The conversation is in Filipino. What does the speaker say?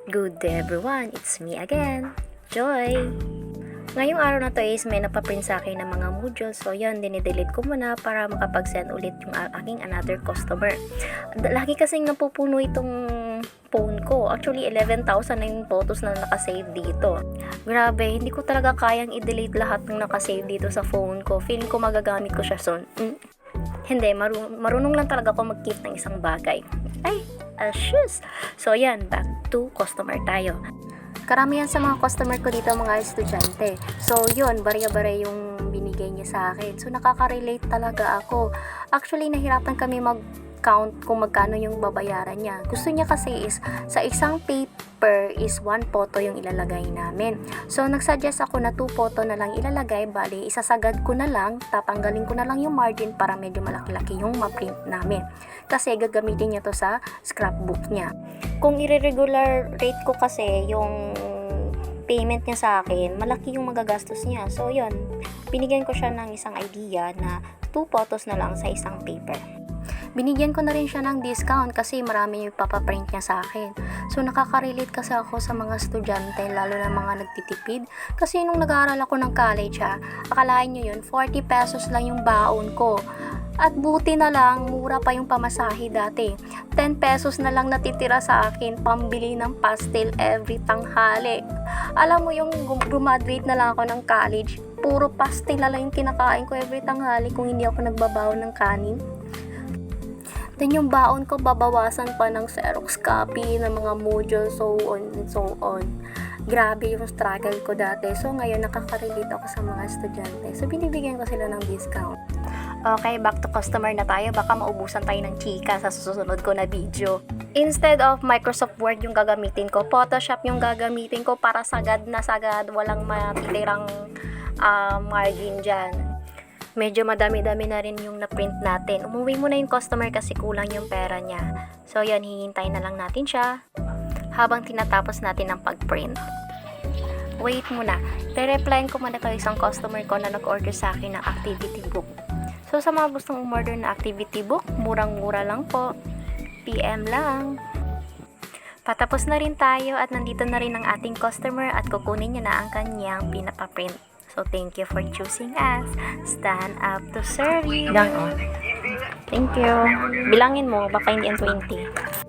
Good day everyone, it's me again, Joy. Ngayong araw na to is may napaprint sa akin ng mga modules. So yan, dinidelete ko muna para makapag-send ulit yung aking another customer. Lagi kasing napupuno itong phone ko. Actually, 11,000 na yung photos na nakasave dito. Grabe, hindi ko talaga kayang i-delete lahat ng nakasave dito sa phone ko. Feeling ko magagamit ko siya soon. Hindi, marunong lang talaga ako mag-keep ng isang bagay. Ay, shoes. So yan, back to customer tayo. Karamihan sa mga customer ko dito mga estudyante. So yun, barya-barya yung binigay niya sa akin. So nakaka-relate talaga ako. Actually, nahirapan kami mag-count kung magkano yung babayaran niya. Gusto niya kasi is sa isang paper is 1 photo yung ilalagay namin. So nagsuggest ako na 2 photo na lang ilalagay. Bali, isasagad ko na lang, tatanggalin ko na lang yung margin para medyo malaki-laki yung ma-print namin. Kasi gagamitin niya to sa scrapbook niya. Kung i-regular rate ko kasi yung payment niya sa akin, malaki yung magagastos niya. So yun, binigyan ko siya ng isang idea na 2 photos na lang sa isang paper. Binigyan ko na rin siya ng discount kasi marami yung papaprint niya sa akin. So nakaka-relate kasi ako sa mga estudyante, lalo na mga nagtitipid. Kasi nung nag-aaral ako ng college akalain nyo yun, 40 pesos lang yung baon ko. At buti na lang, mura pa yung pamasahe dati. 10 pesos na lang natitira sa akin, pambili ng pastel every tanghali. Alam mo yung graduate na lang ako ng college, puro pastel na lang yung kinakain ko every tanghali kung hindi ako nagbabaon ng kanin. Then yung baon ko, babawasan pa ng Xerox copy ng mga module, so on and so on. Grabe yung struggle ko dati. So ngayon, nakaka-relate ako sa mga estudyante. So binibigyan ko sila ng discount. Okay, back to customer na tayo. Baka maubusan tayo ng chika sa susunod ko na video. Instead of Microsoft Word yung gagamitin ko, Photoshop yung gagamitin ko para sagad na sagad, walang matitirang margin dyan. Medyo madami-dami na rin yung na-print natin. Umuwi muna yung customer kasi kulang yung pera niya. So yan, hihintay na lang natin siya habang tinatapos natin ang pag-print. Wait muna, re-replyin ko muna kayo isang customer ko na nag-order sa akin ng activity book. So sa mga gustong umorder na activity book, murang-mura lang po. PM lang. Patapos na rin tayo at nandito na rin ang ating customer at kukunin niya na ang kanyang pinapaprint. So thank you for choosing us. Stand up to serve you. Thank you. Bilangin mo, baka hindi ang 20.